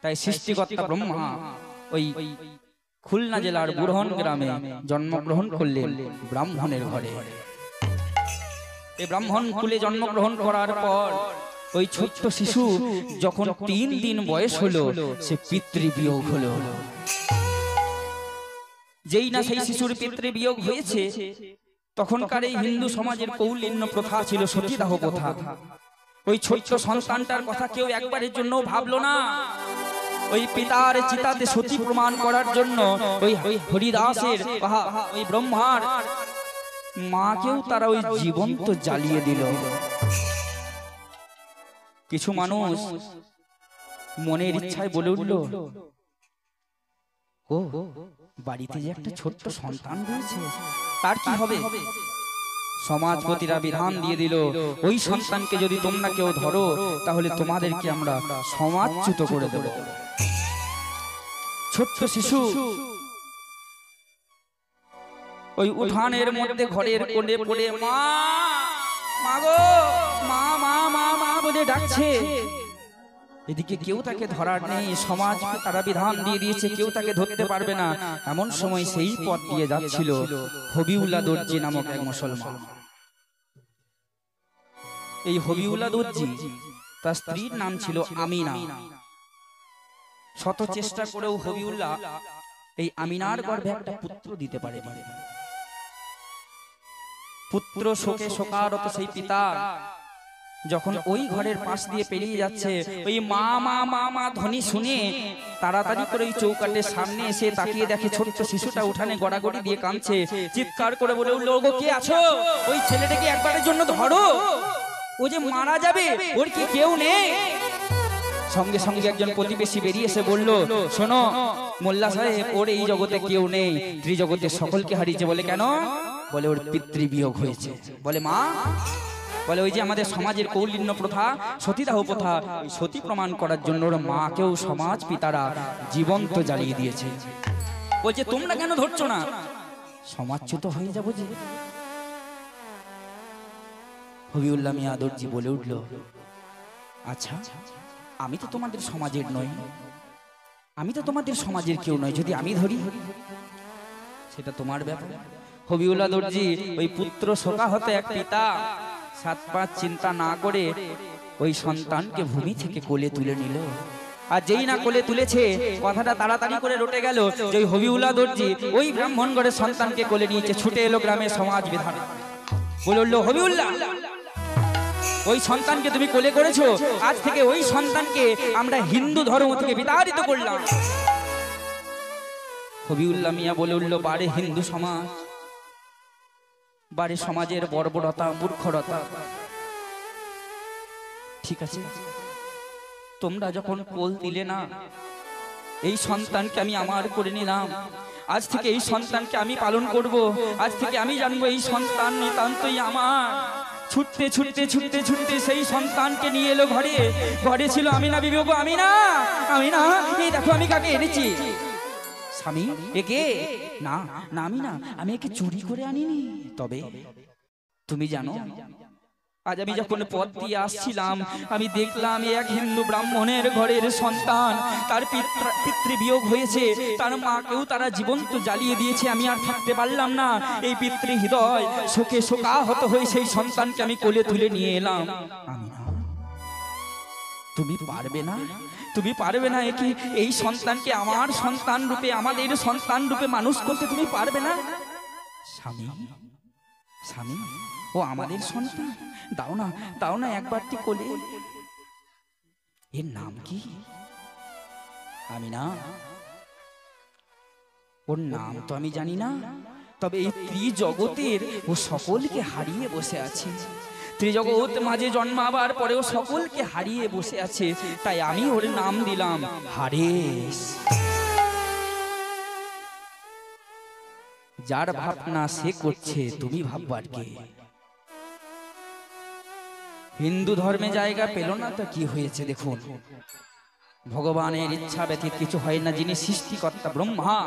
তাই সৃষ্টিকর্তা ব্রহ্মা ওই খুলনা জেলার বুরহন গ্রামে জন্মগ্রহণ করলেন ব্রাহ্মণের ঘরে। এই ব্রাহ্মণ কুলে জন্মগ্রহণ করার পর ওই ছোট্ট শিশু যখন 3 দিন বয়স হলো সে পিতৃবিয়োগ হলো। যেই না সেই শিশুর পিতৃবিয়োগ হয়েছে তখনকার এই হিন্দু সমাজের কৌলিন্য প্রথা ছিল সতীদাহ প্রথা। ওই ছোট্ট সন্তানটার কথা কেউ একবারের জন্য ভাবলো না। ওই পিতার চিতাতে সতী প্রমাণ করার জন্য ওই হরিদাসের ওই ব্রহ্মার মাকেও তারা ওই জীবন্ত জ্বালিয়ে দিল। কিছু মানুষ মনের ইচ্ছায় বলে উঠল, ও বাড়িতে যে একটা ছোট্ট সন্তান রয়েছে তার কি হবে? সমাজপতিরা বিধান দিয়ে দিল, ওই সন্তানকে যদি তোমরা কেউ ধরো তাহলে তোমাদেরকে আমরা সমাজচ্যুত করে দেব। ছোট্ট শিশু ওই উঠানের মধ্যে ঘরের কোণে পড়ে মা মা গো মা মা মা মা বলে ডাকছে। এদিকে কেউ তাকে ধরার নেই, সমাজ তারা বিধান দিয়ে দিয়েছে কেউ তাকে ধরতে পারবে না। এমন সময় সেই পথ দিয়ে যাচ্ছিল হবিউল্লাহ দর্জি নামক এক মুসলমান। এই হবিউল্লাহ দর্জি তার স্ত্রীর নাম ছিল আমিনা। শত চেষ্টা করেও হবিউল্লাহ এই আমিনার গর্ভে একটা পুত্র দিতে পারেনি। পুত্র শোকে শোকারত সেই পিতা যখন ওই ঘরের পাশ দিয়ে পেরিয়ে যাচ্ছে, ওই মা মা মা মা ধ্বনি শুনে তাড়াতাড়ি করে ওই চৌকাঠের সামনে এসে তাকিয়ে দেখে ছোট্ট শিশুটা উঠানে গড়াগড়ি দিয়ে কাঁদছে। চিৎকার করে বলে উঠল, ওগো কে আছো? ওই ছেলেটাকে একবারের জন্য ধরো, ও যে মারা যাবে, ওর কি কেউ নেই? সঙ্গে সঙ্গে একজন প্রতিবেশী বেরিয়ে এসে বলল, শোনো মোল্লা সাহেব, ওর এই জগতে কেউ নেই, ত্রিজগতের সকলকে হারিয়েছে। বলে কেন? বলে ওর পিতৃবিয়োগ হয়েছে। বলে মা? বলে ওই যে আমাদের সমাজের কৌলিন্য প্রথা সতীদাহ প্রথা, সতী প্রমাণ করার জন্য ওর মাকেও সমাজ পিতারা জীবন্ত জ্বালিয়ে দিয়েছে। বলছে তোমরা কেন ধরছো না? সমাজচ্যুত হয়ে যাবো যে। হবিউল্লাহ মিয়া দর্জি বলে উঠল, আচ্ছা আমি তো তোমাদের সমাজের নই, আমি তো তোমাদের সমাজের কেউ নয়, যদি আমি ধরি সেটা তোমার ব্যাপার। হবিউল্লাহ দর্জি ওই পুত্র শোকা হতে এক পিতা 7-5 চিন্তা না করে ওই সন্তানকে ভূমি থেকে কোলে তুলে নিল। আর যেই না কোলে তুলেছে কথাটা তাড়াতাড়ি করে রটে গেল যে হবিউল্লাহ দর্জি ওই ব্রাহ্মণ ঘরের সন্তানকে কোলে নিয়েছে। ছুটে এলো গ্রামের সমাজ বিধান, বলে উঠল, হবিউল্লাহ ওই সন্তানকে তুমি কোলে করেছো, আজ থেকে ওই সন্তানকে আমরা হিন্দু ধর্ম থেকে বিতাড়িত করলাম। হবিউল্লাহ মিয়া বলে উঠল, বারে হিন্দু সমাজ, বারে সমাজের বর্বরতা মূর্খরতা। ঠিক আছে, তোমরা যখন কোল দিলে না, এই সন্তানকে আমি আমার করে নিলাম। আজ থেকে এই সন্তানকে আমি পালন করব। আজ থেকে আমি জানবো এই সন্তান নিতান্তই আমার। ছুটতে ছুটতে ছুটতে ছুটতে সেই সন্তানকে নিয়ে এলো ঘরে। ঘরে ছিল আমিনা বিবি। গো আমিনা, আমিনা এই দেখো আমি কাকে এনেছি। স্বামী একে? না না আমিনা, আমি একে চুরি করে আনিনি। তবে তুমি জানো আজ আমি যখন পথ দিয়ে আসছিলাম আমি দেখলাম এক হিন্দু ব্রাহ্মণের ঘরের সন্তান, তার পিতৃবিয়োগ হয়েছে, তার মাকেও তারা জীবন্ত জ্বালিয়ে দিয়েছে। আমি আর থাকতে পারলাম না, এই পিতৃ হৃদয় শোকে শোকাহত হয়ে সেই সন্তানকে আমি কোলে তুলে নিয়ে এলাম। আমিনা তুমি পারবে না, তুমি পারবে না একে, এই সন্তানকে আমার সন্তান রূপে, আমাদের সন্তান রূপে মানুষ করতে তুমি পারবে না? স্বামী স্বামী ও আমাদের সন্তান, দাও না দাও না একবারটি কোলে। এর নাম কি? আমিনা ওর নাম তো আমি জানি না, তবে এই ত্রিজগতের ও সকলকে হারিয়ে বসে আছে। ত্রিজগৎ মাঝে জন্মাবার পরেও সকলকে হারিয়ে বসে আছে, তাই আমি ওর নাম দিলাম হারেস। যার ভাবনা সে করছে, তুমি ভাববার কে? হিন্দু ধর্মে জায়গা পেল না তো কি হয়েছে দেখুন, ভগবানের ইচ্ছা ব্যতীত কিছু হয় না। যিনি সৃষ্টিকর্তা ব্রহ্মা,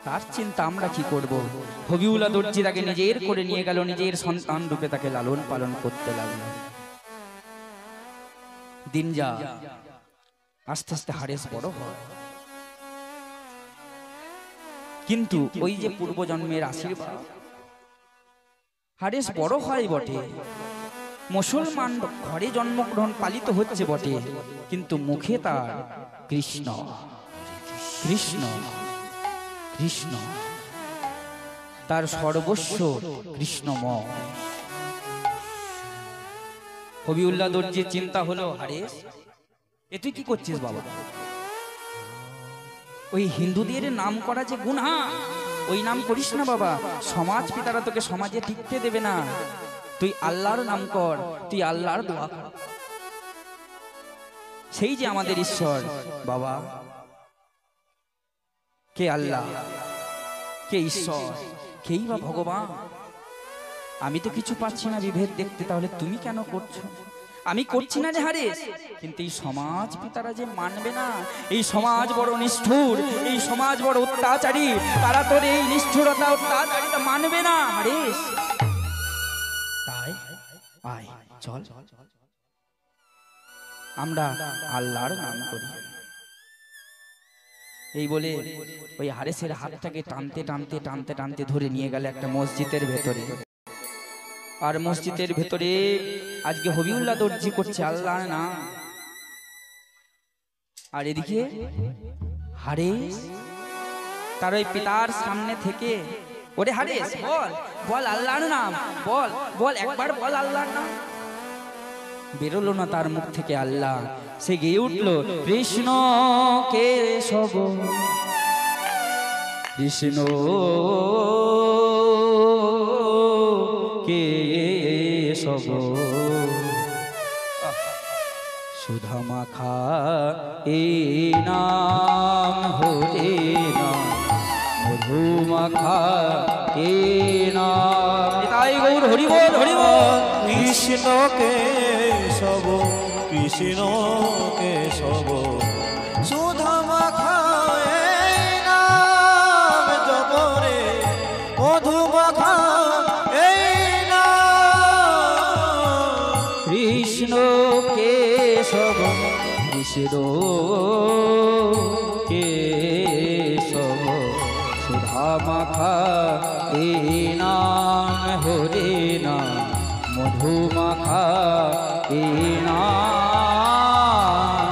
তার চিন্তা আমরা কি করব? হবিউল্লাহ দর্জি তাকে নিজের করে নিয়ে গেল, নিজের সন্তান রূপে তাকে লালন পালন করতে লাগলো। দিন যা আস্তে আস্তে হারেস বড় হয়, কিন্তু ওই যে পূর্বজন্মের আশীর্বাদ, হারেস বড় হয় বটে, মুসলমান ঘরে জন্মগ্রহণ পালিত হচ্ছে বটে, কিন্তু মুখে তার কৃষ্ণ কৃষ্ণ কৃষ্ণ, তার সর্বস্ব কৃষ্ণময়। হবিউল্লাহ দর্জির চিন্তা হলো, হারেস এ তুই কি করছিস বাবা? ওই হিন্দুদের নাম করা যে গুনাহ, ওই নাম করিস না বাবা, সমাজ পিতারা তোকে সমাজে টিকতে দেবে না। তুই আল্লাহর নাম কর, তুই আল্লাহর দোয়া কর, সেই যে আমাদের ঈশ্বর। বাবা, কে আল্লাহ, কে ঈশ্বর, কেই বা ভগবান? আমি তো কিছু পাচ্ছি না বিভেদ দেখতে, তাহলে তুমি কেন করছো? আমি করছি না রে হারেস, কিন্তু এই সমাজ পিতারা যে মানবে না, এই সমাজ বড় নিষ্ঠুর, এই সমাজ বড় অত্যাচারী, তারা তোর এই নিষ্ঠুরতা অত্যাচারিতা মানবে না হারেস। তাই আয় চল, আমরা আল্লাহর নাম করি। এই বলে ওই হারেসের হাতটাকে টানতে টানতে টানতে টানতে ধরে নিয়ে গেল একটা মসজিদের ভেতরে। আর মসজিদের ভেতরে আজকে হবিউল্লাহ দর্জি করছে আল্লাহর নাম, আর এদিকে হারেস তার ওই পিতার সামনে থেকে, ওরে হারেস বল বল আল্লাহর নাম, বল বল একবার বল আল্লাহর নাম। বেরোলো না তার মুখ থেকে আল্লাহ, সে গেয়ে উঠলো কৃষ্ণ কেশব কৃষ্ণ কেশব সুধা মাখা এ নাম হরে নাম মধু মাখা এ নাম। তাই গৌর হরি বল হরি বল। কৃষ্ণ কেশব কৃষ্ণ কেশব সুধা মাখা এই নাম জপরে মধু মাখা এই নাম। কৃষ্ণ কেশব কৃষ্ণ কেশব সুধা মাখা এই নাম হরে নাম মধু মাখা এই নাম।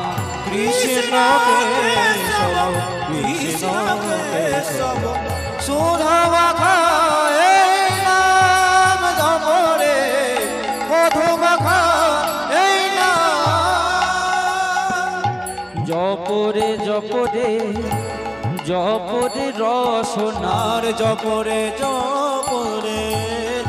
কৃষ্ণ কেশব কৃষ্ণ কেশব সুধা মাখা এই নাম জপরে মধু মাখা এই নাম। জপরে জপরে জপরে রসনার জপরে জপরে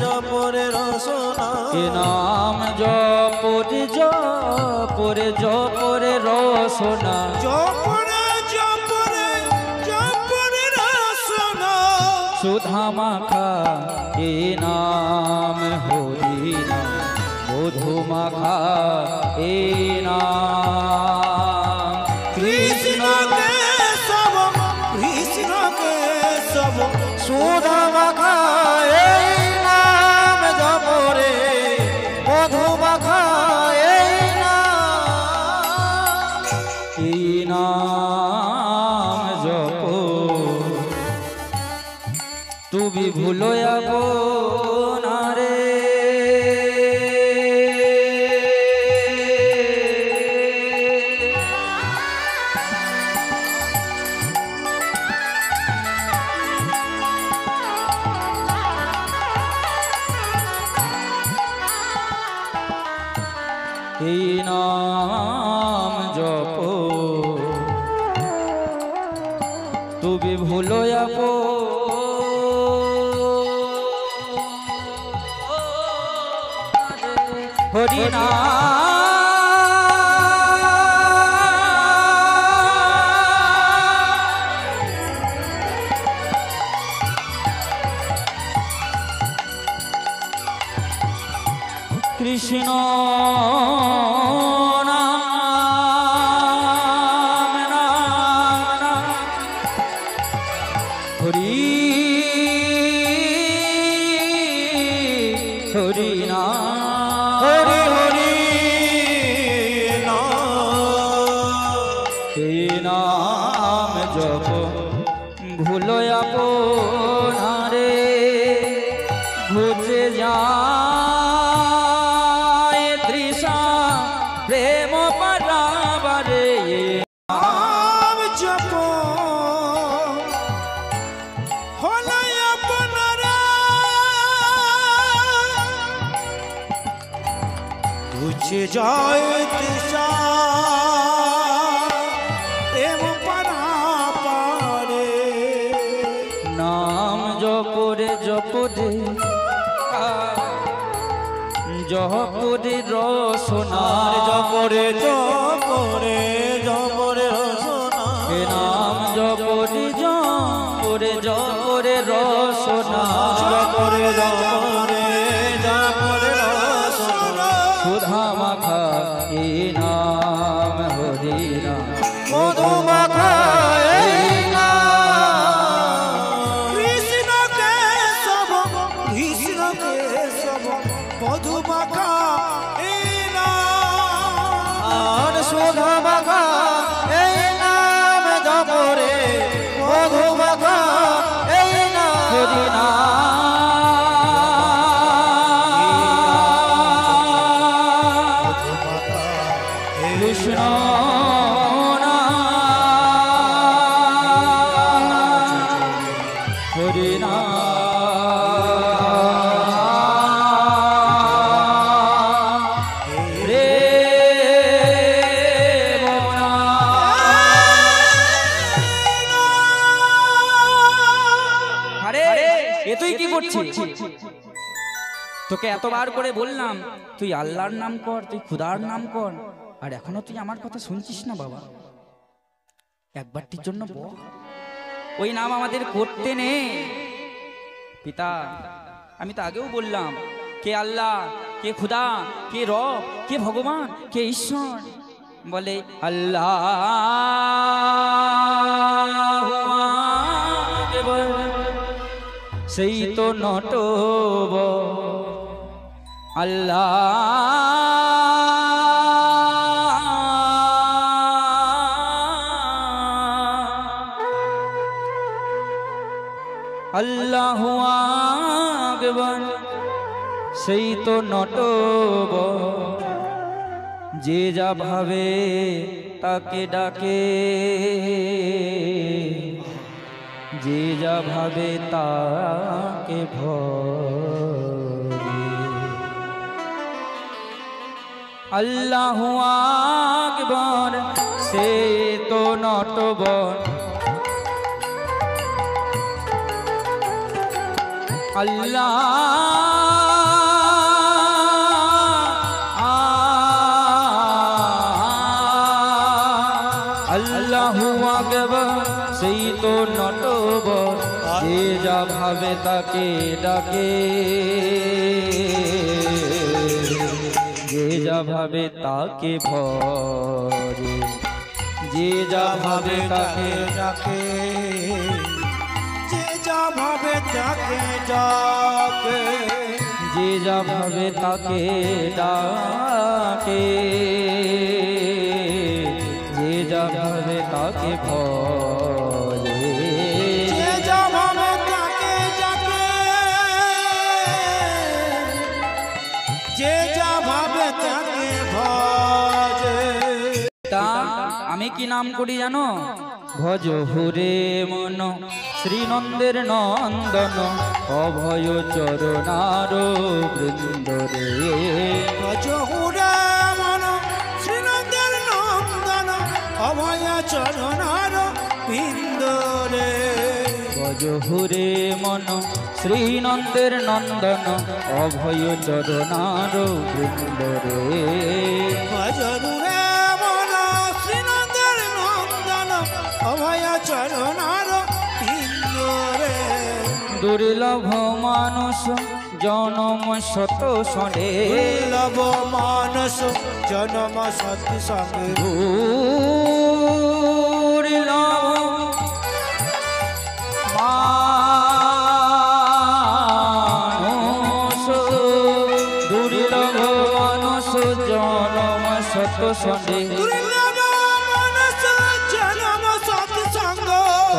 জপরে রসনা এ নাম জপরে জপরে জপরে রসনা জপরে জপরে জপরে রসনা সুধা মাখা এ নাম হরি নাম মধু মাখা এ নাম। কৃষ্ণ কেশব কৃষ্ণ কেশব সুধা মাখা এই নাম জপরে মধু মাখা এই নাম। এই নাম জপ তুমি ভুলো যাবো না রে। এই নাম জপ তুমি ভুলো যাবো হরি নাম। কৃষ্ণ নাম নাম নাম হরি হরি নাম হরি হরি নাম এই নাম জপ ভুলো আপনারে ঘুচে যায় তৃষা প্রেম পারাবারে নাম জপ হলো আপনারা বুঝে যায় তৃষা প্রেম পারাবারে নাম জপরে জপরে জপরে রসনার জপরে জপরে জপরে রসনা হে নাম জপরে জপরে জপরে রসনা জপরে জপরে জপরে রসনা সুধা মাখা এ নাম হরি নাম মধু মাখা এই নাম কৃষ্ণ কেশব কৃষ্ণ কেশব মধু মাখা এই নাম সুধা মাখা এই নাম জপরে মধু মাখা এই নাম হরি মধু মাখা কৃষ্ণ হরি রে আরে এ তুই কি করছিস? তোকে এতবার করে বললাম তুই আল্লাহর নাম কর, তুই খুদার নাম কর, আর এখনো তুই আমার কথা শুনছিস না বাবা। একবারটির জন্য বল, ওই নাম আমাদের করতে নেই। পিতা, আমি তো আগেও বললাম কে আল্লাহ, কে খুদা, কে রব, কে ভগবান, কে ঈশ্বর। বলে আল্লাহ সেই তো নটব আল্লাহ আল্লাহু আকবার সেই তো নটব যে যা ভাবে তাকে ডাকে, যে যা ভাবে তাকে ভরে। আল্লাহু আকবার সে তো নটবর আল্লাহ আল্লাহু আকবার সেই তো নটবর যে যা ভাবে তাকে ডাকে, যে যা ভাবে তাকে ভরে, যে যা ভাবে তাকে ডাকে যে যা ভাবে তাকে ডাকে যে যা ভাবে তাকে ডাকে, যে যা ভাবে তাকে ভরে। যে যা ভাবে তাকে ডাকে যে যা ভাবে তাকে ভজে। তা আমি কি নাম করি জানো? ভজ হুরে মন শ্রীনন্দের নন্দন অভয় চরণার বৃন্দ রে। ভজ হুরে মন শ্রীনন্দের নন্দন অভয় চরণার বৃন্দ রে। ভজ হুরে মন শ্রীনন্দের নন্দন অভয় চরণার বৃন্দ রে। ভজ হুরে মন শ্রীনন্দের নন্দন অভয় চরণার বৃন্দ রে। দুর্লভ মানুষ জনম শত সনে, দুর্লভ মানস জনম সৎ সঙ্গে দুর্লভ মানুষ দুর্লভ মানুষ জনম শত সনে। দুর্লভ মানস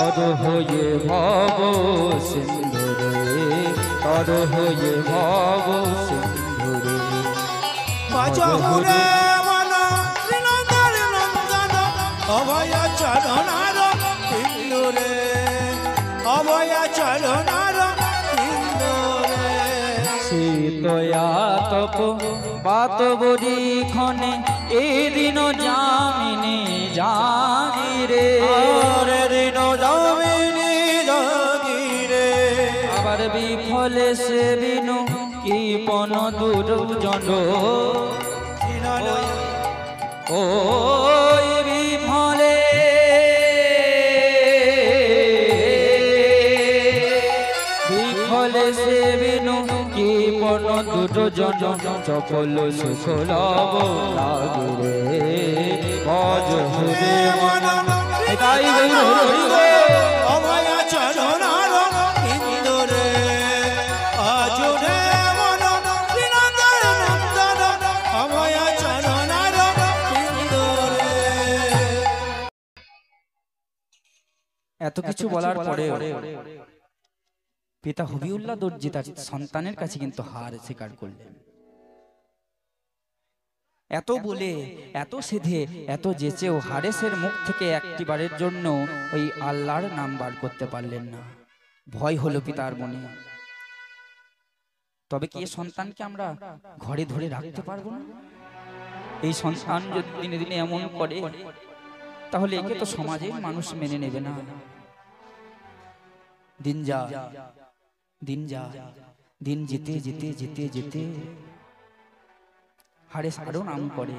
তর হয়ে ভব সিন্ধুরে, তর হয়ে ভব সিন্ধুরে। ভজহুরে মন শ্রীনন্দন নন্দন অভয় চরণার সিন্ধুরে, অভয় চরণার সিন্ধুরে। শীতয়া তপ বাতবরি ক্ষণে এই দিন জামিনী জানি রে, দিন জমিনি জগিরে। আবার বিফলে সে বিনু কি পন দুর্জন, ওই বিফলে বিফলে সে বিনু কি পন দুর্জন, চপল সুখ লব লাগে ভজহুরে মন। তাই অভয় চরণার সিন্ধুরে, আজুরে মন শ্রীনন্দন নন্দন অভয় চরণার সিন্ধুরে। এত কিছু বলার পরে পিতা হবিউল্লাহ দর্জি তার সন্তানের কাছে কিন্তু হার স্বীকার করলেন। এত বলে, এত সেধে, এত যেচেও হারেসের মুখ থেকে একটিবারের জন্য ওই আল্লাহর নাম বার করতে পারলেন না। ভয় হলো পিতার মনে। তবে কি এই সন্তানকে আমরা ঘরে ধরে রাখতে পারবো না? এই সন্তান যদি দিনে দিনে এমন করে, তাহলে একে তো সমাজের মানুষ মেনে নেবে না। দিন যা, দিন যা, দিন যেতে যেতে যেতে যেতে হারেস আরো নাম করে।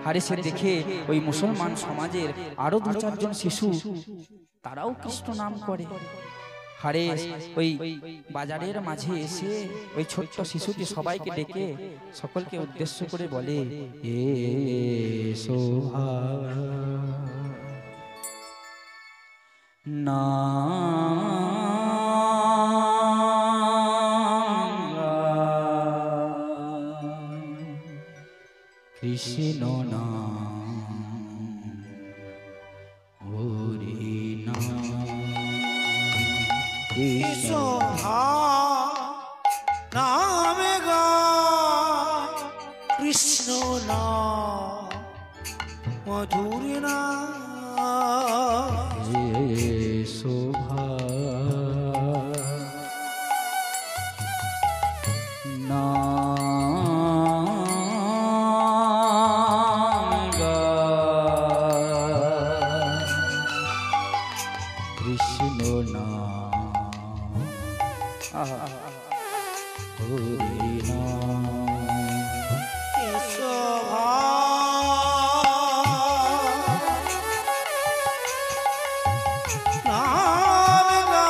হারেসের দেখে ওই মুসলমান সমাজের আরো দু চারজন শিশু তারাও কৃষ্ণ নাম করে। হারেস ওই বাজারের মাঝে এসে ওই ছোট্ট শিশুটি সবাইকে ডেকে সকলকে উদ্দেশ্য করে বলে, এ শোভা না কৃষ্ণ নাম হরি নাম, কৃষ্ণ নামে গা কৃষ্ণ নাম মধুর নাম। শোভা কৃষ্ণ নাম হরি নাম, শোভা নাম গা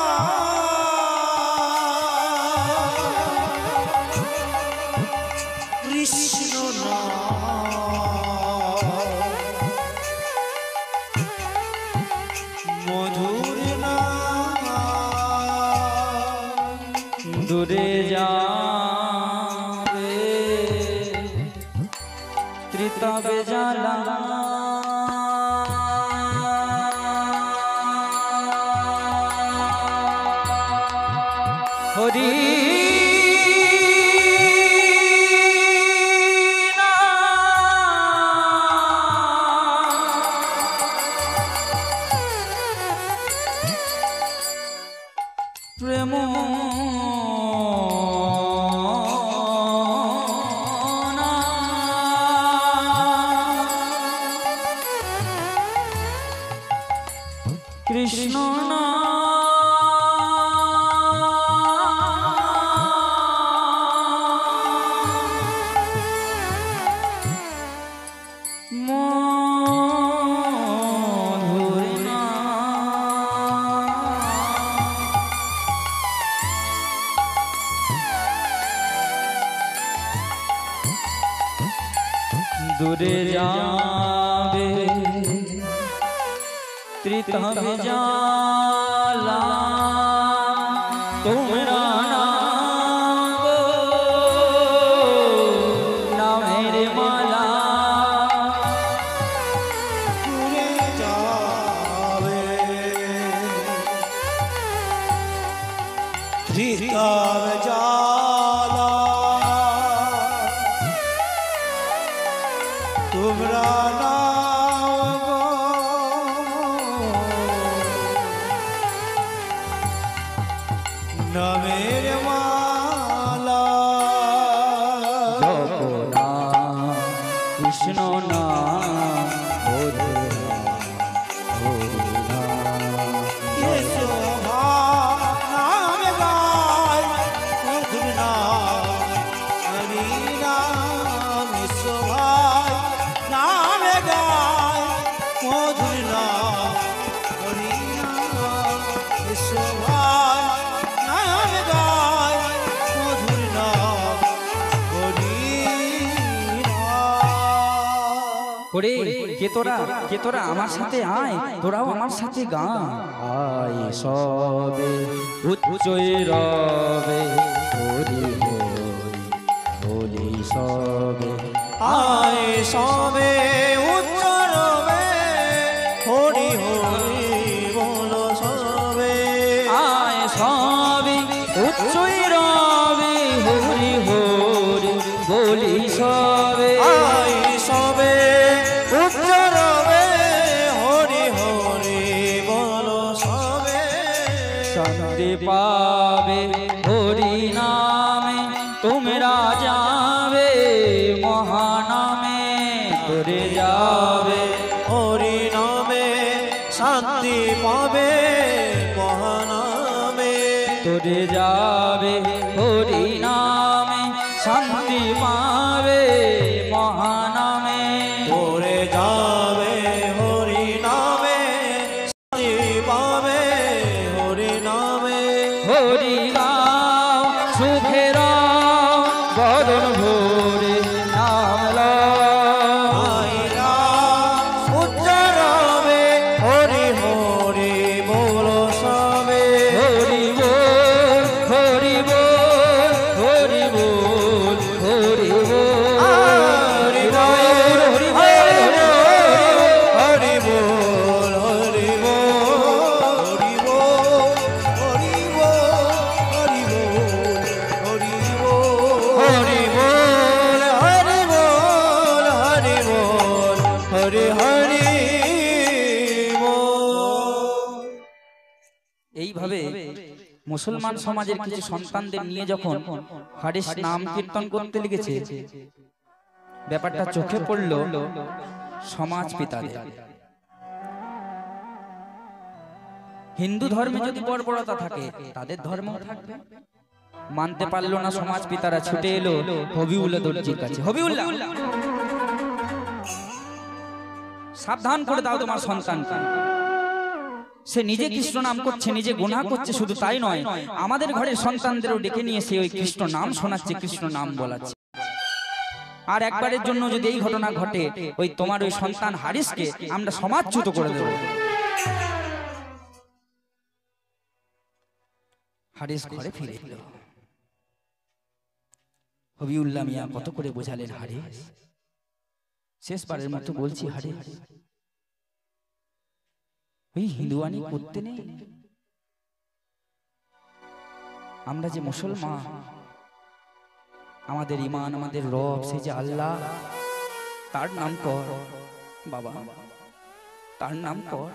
কৃষ্ণ নাম মধুর নাম। দূরে যাবে ত্রিতবে জ্বালা, হরি প্রেম কৃষ্ণ দূরে যাবে ত্রিতবে জ্বালা, তোমরা নাম নামের মালা, দূরে যাবে ধিকার জ্বালা তোমরা নাও গো নামের মালা কৃষ্ণ নাম করে কে তোরা আমার সাথে আয়, তোরাও আমার সাথে গা। আয় সবে উচ্চই রবে হরি হরি সবে, আয় সবে উচ্চ রবে হরি হরি বলো সবে, আয় সবে উচ্চই রবে হরি হরি বলি সবে, আয় সবে উচ্চ রবে হরি হরি বলো সবে, শান্তি পাবে হরি নামে তোমরা যাবে মহানামে, তোরে যাবে হরি নামে শান্তি পাবে মহানামে, তোরে যাবে হরি নামে শান্তি পাবে মহানামে, তোরে যাবে হরি নামে শান্তি পাবে হরি নামে, হরি গাও সুখের বদন ভরে নাম লও। আইরা উচ্চ রবে হরি হরি বলো সবে, হরি বল হরি বল হরি বল হরি বল হরি বল হরি বল হরি বল হরি বল হরি বল হরি বল হরি বল হরি বল হরি বল হরি বল হরি হরি বল। এইভাবে মুসলমান সমাজের কিছু সন্তানদের নিয়ে যখন হারিস নাম কীর্তন করতে লেগেছে, ব্যাপারটা চোখে পড়ল সমাজ পিতাদের। হিন্দু ধর্মে যদি বর্বরতা থাকে, তাদের ধর্মও থাকবে। মানতে পারলো না সমাজ পিতারা, ছুটে এলো হবিউল্লাহ দর্জির কাছে। হবিউল্লাহ, সাবধান করে দাও তোমার সন্তানকে। সে নিজে কৃষ্ণ নাম করছে, নিজে গুনাহ করছে, শুধু তাই নয়, আমাদের ঘরের সন্তানদেরও ডেকে নিয়ে সে ওই কৃষ্ণ নাম শোনাচ্ছে, কৃষ্ণ নাম বলাচ্ছে। আর একবারের জন্য যদি এই ঘটনা ঘটে, ওই তোমার ওই সন্তান হারিসকে আমরা সমাজচ্যুত করে দেব। হারিস ঘরে ফিরে এলো। হবিউল্লাহ মিয়া কত করে বোঝালেন হারিস, শেষবারের মতো বলছি হারিস, ওই হিন্দুয়ানি করতে নেই। আমরা যে মুসলমান, আমাদের ইমান, আমাদের রব, সে যে আল্লাহ, তার নাম কর বাবা, তার নাম কর,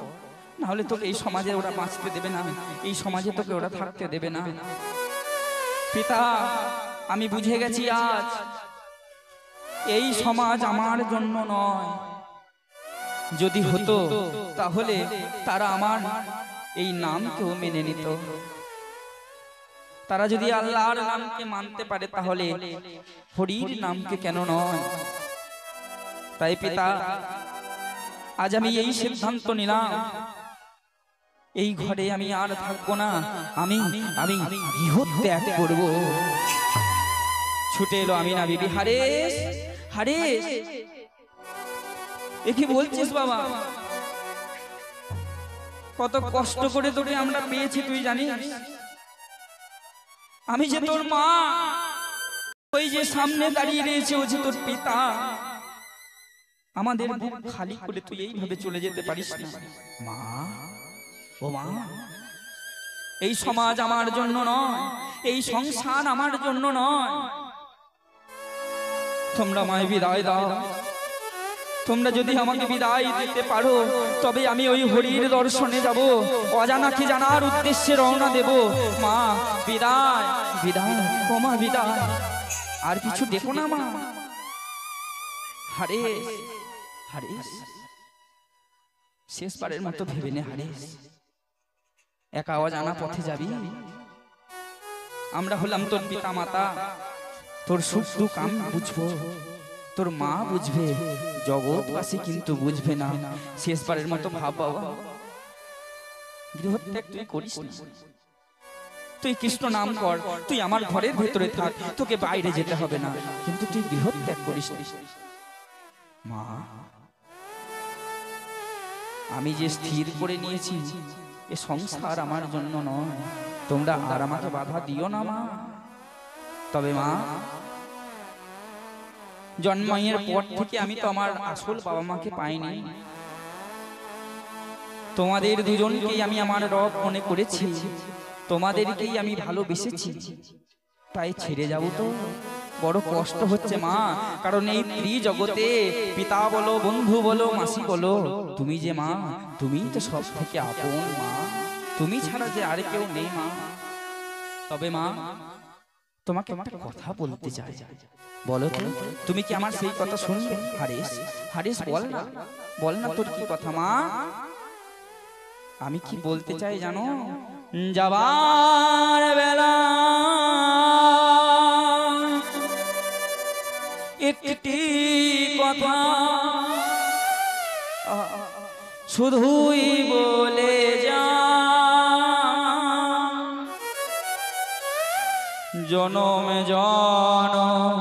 না হলে তোকে এই সমাজে ওরা বাঁচতে দেবে না, এই সমাজে তোকে ওরা থাকতে দেবে না। পিতা, আমি বুঝে গেছি আজ এই সমাজ আমার জন্য নয়। যদি হতো তাহলে তারা আমার এই নামকেও মেনে নিত। তারা যদি আল্লাহর নামকে মানতে পারে, তাহলে হরির নামকে কেন নয়? তাই পিতা, আজ আমি এই সিদ্ধান্ত নিলাম, এই ঘরে আমি আর থাকবো না, আমি আমি গৃহ ত্যাগ করব। ছুটে এলো আমিনা বিবি। হারিস, হারিস, এ কি বলছিস বাবা? কত কষ্ট করে তোরে আমরা পেয়েছি তুই জানিস? আমি যে তোর মা, ওই যে সামনে দাঁড়িয়ে রয়েছে ও যে তোর পিতা। আমাদের বুক খালি করে তুই এইভাবে চলে যেতে পারিস না মা। ও মা, এই সমাজ আমার জন্য নয়, এই সংসার আমার জন্য নয়। তোমরা আমায় বিদায় দাও। তোমরা যদি আমাকে বিদায় দিতে পারো তবে আমি ওই হরির দর্শনে যাব, অজানাকে জানার উদ্দেশ্যে রওনা দেব। মা বিদায়, বিদায়, ও মা বিদায়। আর কিছু দেখো না মা। হারেস, হারেস, শেষবারের মতো ভেবে নে হারেস, একা অজানা পথে যাবি। আমরা হলাম তোর পিতা মাতা, তোর সুখ দুঃখ আমি বুঝবো, তোর মা বুঝবে, জগৎবাসী কিন্তু বুঝবে না। শেষবারের মতো ভাব বাবা, গৃহত্যাগ তুই করিস না। তুই কৃষ্ণ নাম কর, তুই আমার ঘরের ভেতরে থাক, তোকে বাইরে যেতে হবে না, কিন্তু তুই গৃহত্যাগ করিস না। মা, আমি যে স্থির করে নিয়েছি এ সংসার আমার জন্য নয়, তোমরা আর আমাকে বাধা দিও না মা। তবে মা, জন্মের পর থেকে আমি তো আমার আসল বাবা মাকে পাইনি। তোমাদের দুজনকেই আমি আমার রব মনে করেছি, তোমাদেরকেই আমি ভালোবেসেছি, তাই ছেড়ে যাব তো বড় কষ্ট হচ্ছে মা। কারণ এই ত্রিজগতে পিতা বলো, বন্ধু বলো, মাসি বলো, তুমি যে মা, তুমিই তো সব থেকে আপন মা। তুমি ছাড়া যে আর কেউ নেই মা। তবে মা, তোমাকে একটা কথা বলতে চাই, বলো তো, তুমি কি আমার সেই কথা শুনবে? হারেস, হারেস, বল না, বল না তোর কি কথা মা। আমি কি বলতে চাই জানো? যাবার বেলা একটি কথা শুধুই বলে যা, জনম জনম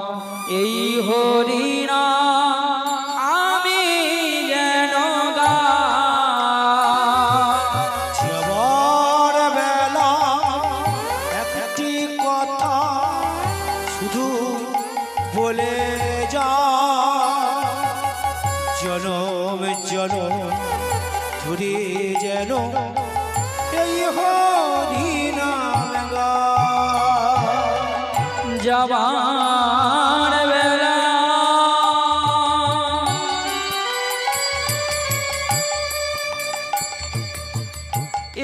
এই হরিনা আমি যেন যাবার বেলা একটি কথা শুধু বলে যা, জনম জনম ধরে যেন এই হরি নাম গায়। যাবার বেলা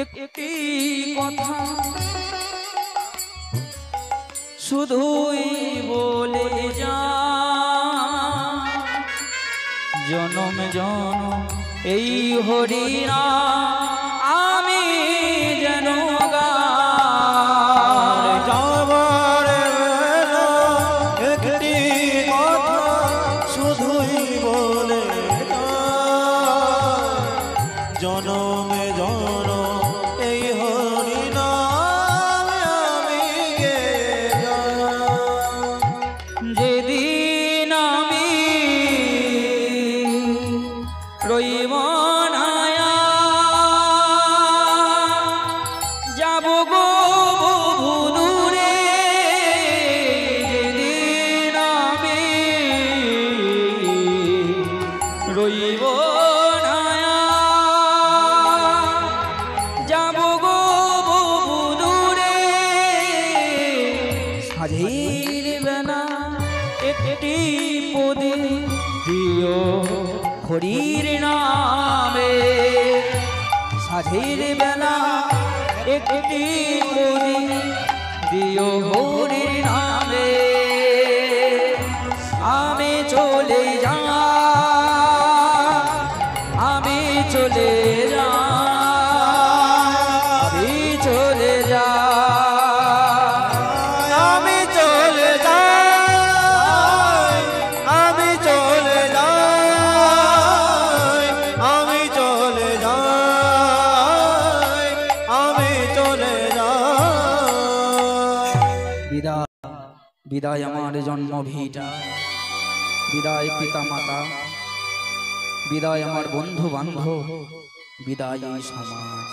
একটি কথা শুধুই বলে যা, জনম জনম এই হরিনা আমি যেন গাই। যাবার বেলা একটি কথা শুধুই বলে যা, জনমে জনম এই হরি নাম আমি গেয়ে যাই। যেদিন আমি রইব না যাব গো বহু দূরে, যেদিন আমি রইব না যাব গো বহু দূরে, সাধের বেলা একটি পদে দিও হরির নামে, সাধের বেলা একটি পদে দিও হরির নামে। আমি চলে যা, আমি চলে যা, আমি চলে যা, আমি চলে যাই, আমি চলে যাই, আমি চলে যাই, আমি চলে যাই। বিদায়, বিদায় আমার জন্মভিটা, বিদায় পিতা মাতা, বিদায় আমার বন্ধু বান্ধব, বিদায় এই সমাজ।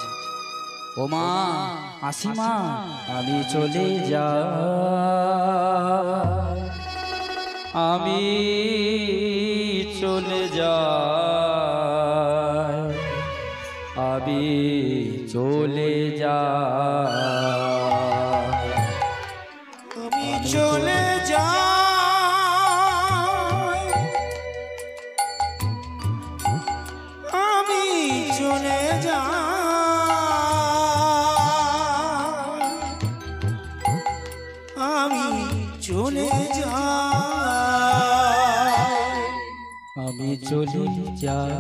ও মা, আসি মা, আমি চলে যাই, আমি চলে যাই, আমি চলে যাই। চলে যাই, আমি চলে যাই, আমি চলে যাই, আমি চলে যাই,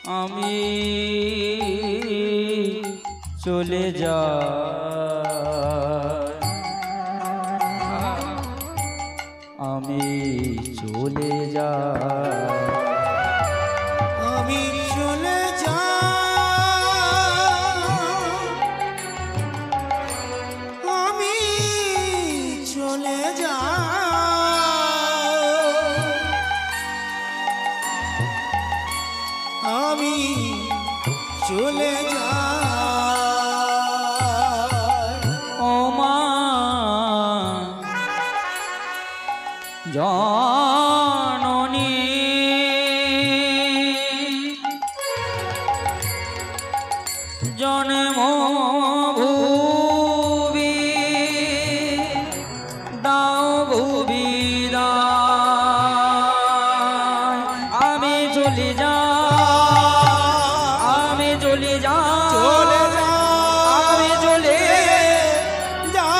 আমি চলে যাই, আমি চলে যাই, আমি চলে যাই, আমি চলে যাই, আমি চলে যাই। ও মা জননী জন্ম ভুবি দাও ভুবি দাও, আমি চলে যাই, আমি চলে যাই, চলে যাই, আমি চলে যাই।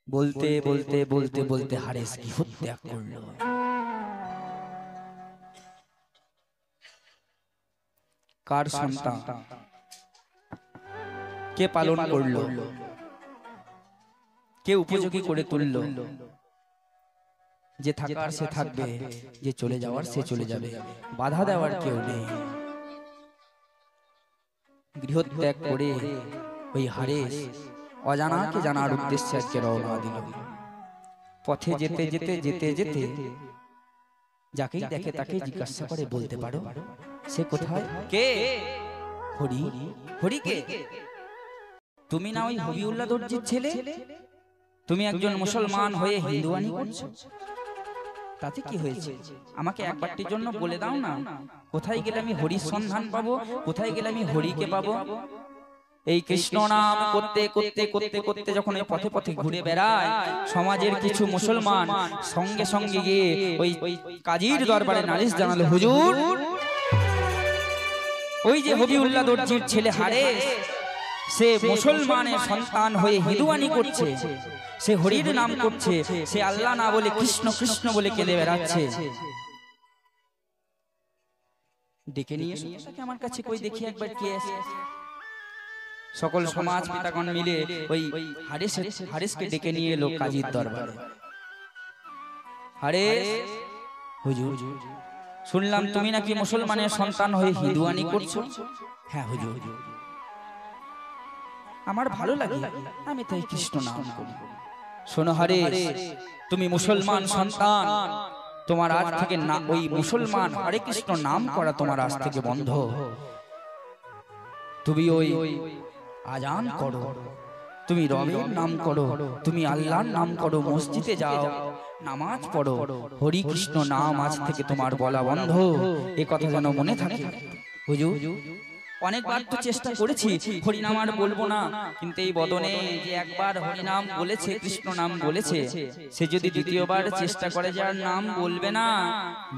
বলতে বলতে বলতে বলতে হারেস কি হত্যা করলো। কার সন্তান, কে পালন করলো, কে উপযোগী করে তুললো। যে থাকার সে থাকবে, যে চলে যাওয়ার সে চলে যাবে, বাধা দেওয়ার কেউ নেই। গৃহত্যাগ করে ওই হারেস অজানাকে জানার উদ্দেশ্যে আজকে রওনা দিল। পথে যেতে যেতে যেতে যেতে যাকেই দেখে তাকে জিজ্ঞাসা করে, বলতে পারো সে কোথায়? কে? হরি। হরি কে? তুমি না ওই হবিউল্লাহ দর্জির ছেলে? তুমি একজন মুসলমান হয়ে হিন্দুয়ানি করছো, তাতে কি হয়েছে? আমাকে একবারটির জন্য বলে দাও না, কোথায় গেলে আমি হরির সন্ধান পাবো, কোথায় গেলে আমি হরিকে পাবো? এই কৃষ্ণ নাম করতে করতে করতে করতে যখন এই পথে পথে ঘুরে বেড়ায়, সমাজের কিছু মুসলমান সঙ্গে সঙ্গে গিয়ে ওই কাজীর দরবারে নালিশ জানালো, হুজুর ওই যে হবিউল্লাহ দর্জির ছেলে হারেস, সে মুসলমানের সন্তান হয়ে হিন্দুয়ানি করছে, সে হরির নাম করছে, সে আল্লাহ না বলে কৃষ্ণ কৃষ্ণ বলে কেঁদে বেড়াচ্ছে। ডেকে নিয়ে এসো তাকে আমার কাছে, কই দেখি একবার কে আছে। সকল সমাজ পিতাগণ মিলে ওই হারেসকে ডেকে নিয়ে এলো কাজীর দরবারে। হারেস, হুজুর শুনলাম তুমি নাকি মুসলমানের সন্তান হয়ে হিন্দুয়ানি করছো। হ্যাঁ হুজুর, আমার ভালো লাগে, আমি তাই কৃষ্ণ নাম করি। শোনো হারেস, তুমি মুসলমান সন্তান, তোমার আজ থেকে না ওই মুসলমান হরে কৃষ্ণ নাম করা তোমার আজ থেকে বন্ধ। তুমি ওই আজান করো, তুমি রবের নাম করো, তুমি আল্লাহর নাম করো, মসজিদে যাও, নামাজ পড়ো, হরি কৃষ্ণ নাম আজ থেকে তোমার বলা বন্ধ। এ কথা যেন মনে থাকে। হুজুর অনেকবার তো চেষ্টা করেছি হরিনাম আর বলবো না, কিন্তু এই বদনে যে একবার হরিনাম বলেছে, কৃষ্ণ নাম বলেছে, সে যদি দ্বিতীয়বার চেষ্টা করে যে আর নাম বলবে না,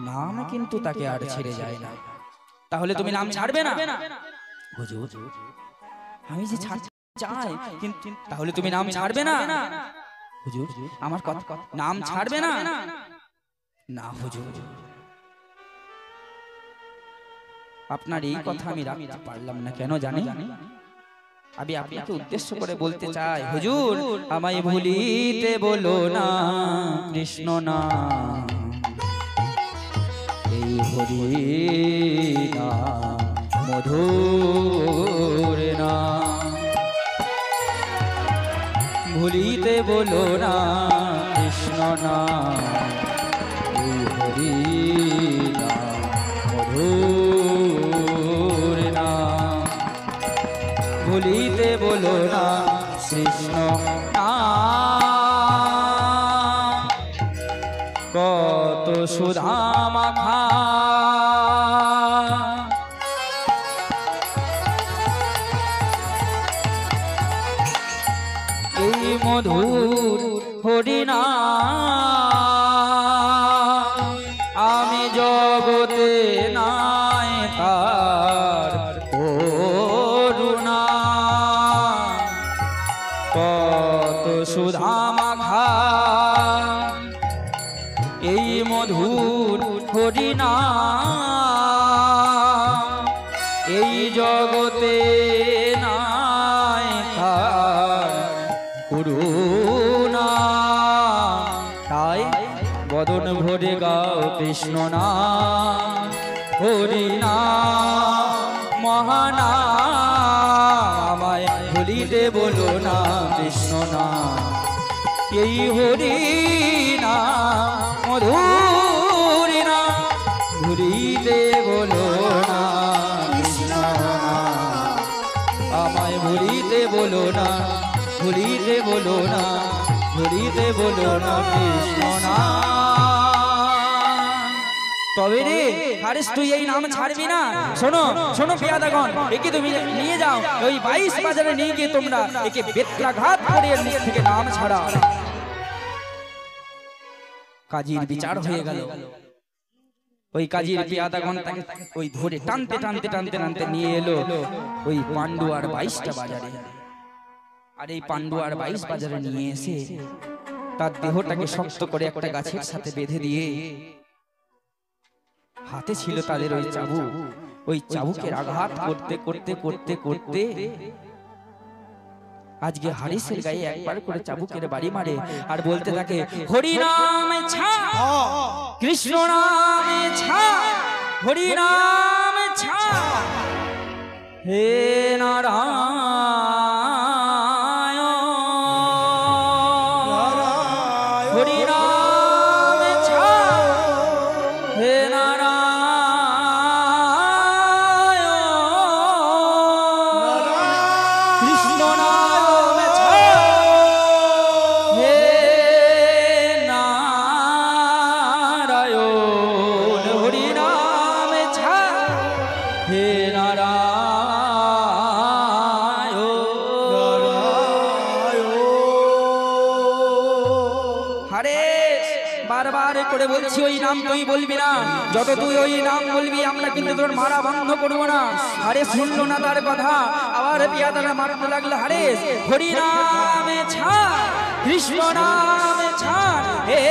নাম কিন্তু তাকে আর ছেড়ে যায় না। তাহলে তুমি নাম ছাড়বে না? হুজুর আমি যে ছাড়তে চাই, কিন্তু তাহলে তুমি নাম ছাড়বে না? হুজুর আমার কথা, নাম ছাড়বে না? না হুজুর, আপনার এই কথা আমি রাখতে পারলাম না। কেন জানেন? আমি আপনাকে উদ্দেশ্য করে বলতে চাই, হুজুর আমায় ভুলিতে বলো না কৃষ্ণ নাম, এই হরি নাম মধুর নাম, ভুলিতে বলো না কৃষ্ণ নাম, এই হরি নাম মধুর নাম, ভুলিতে বলো না কৃষ্ণ নাম। কত সুধা মাখা মধুর হরিনাম আমি জগতে নাই তার করুণা কত সুধা মাখা এই মধুর হরিনাম এই জগতে নাই তার করুণা তাই বদন ভরে গাও কৃষ্ণ নাম হরিনাম মহানাম আমায় ভুলিতে বলো না কৃষ্ণ নাম এই হরিনাম মধুর নাম ভুলিতে বলো না কৃষ্ণ নাম আমায় ভুলিতে বলো না ভুলিতে বলো না ভুলিতে বলো না কৃষ্ণ নাম তবে রে হারিস তুই এই নাম ছাড়বি না শোনো শোনো পিয়াদাগণ একে তুমি নিয়ে যাও ওই 22 বাজারে নিয়ে গিয়ে তোমরা একে বেত্রাঘাত করে এর মুখ থেকে নাম ছাড়া কাজীর বিচার হয়ে গেল ওই কাজীর পিয়াদাগণ তাকে ওই ধরে টানতে টানতে টানতে টানতে নিয়ে এলো ওই পান্ডুয়ার 22টা বাজারে আর এই পান্ডুয়ার 22 বাজারে নিয়ে এসে তার দেহটাকে শক্ত করে একটা গাছের সাথে বেঁধে দিয়ে হাতে ছিল তাদের ওই চাবুক ওই চাবুকের আঘাত করতে করতে করতে করতে আজকে হারিসের গায়ে একবার করে চাবুকের বাড়ি মারে আর বলতে থাকে হরি নামে ছাড় কৃষ্ণ নামে ছাড় হরি নামে ছাড় হে নারায়ণ হরি নামে ছাড় হে করে বলছি ওই নাম তুই বলবি না যত তুই ওই নাম বলবি আমরা কিন্তু তোর মারা বন্ধ করবো না আরে শুনলো না তার কথা আবার পিয়াদারা মারতে লাগলো আরে হরি নামে ছাড় কৃষ্ণ নামে ছাড় হে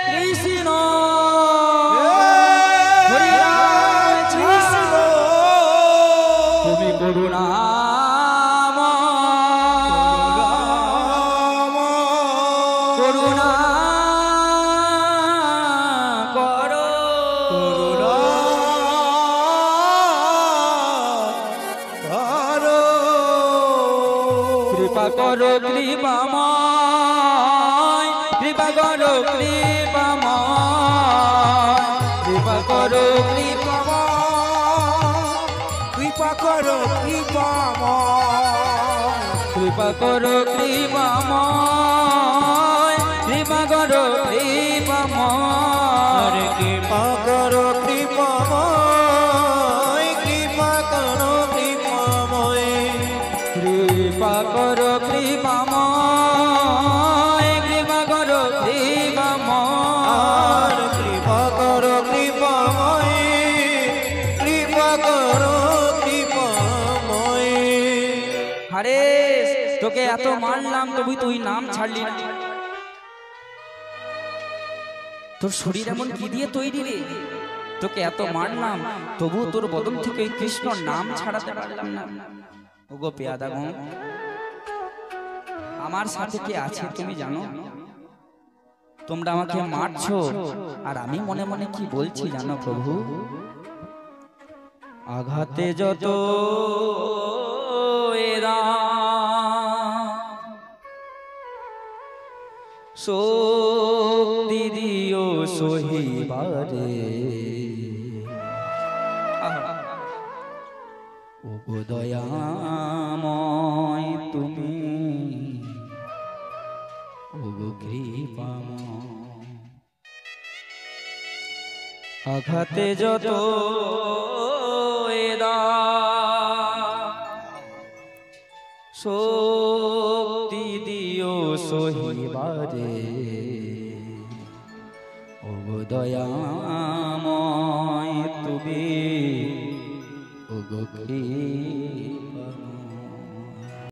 কৃষ্ণ হরি নামে ছাড় তুমি করুণা করো কৃপাময় কৃপা করো কৃপাময় কৃপা করো কৃপাময় কৃপা করো কৃপাময় কৃপা করো কৃপাময় কৃপা করো কৃপাময় কৃপা করো কৃপাময় কৃপা করো কৃপাময় কৃপা করো কৃপাময় কৃপা করো কৃপাময় কৃপা করো কৃপাময় কৃপা করো কৃপাময় আরে তোকে এত মানলাম তবু তুই নাম ছাড়লি না তোর শরীর এমন কি দিয়ে তৈরি রে তোকে এত মানলাম তবু তোর বদন থেকে কৃষ্ণ নাম ছাড়াতে পারলাম না ওগো পেয়াদাগণ আমার সাথে কে আছে তুমি জানো তোমরা আমাকে মারছো আর আমি মনে মনে কি বলছি জানো প্রভু আঘাতে যত এরা শক্তি দিও সহিবারে ওগো দয়াময় তুমি ওগো কৃপাময় আঘাতে যত এরা সহিবারে ও দয়াময় তুমি ও গো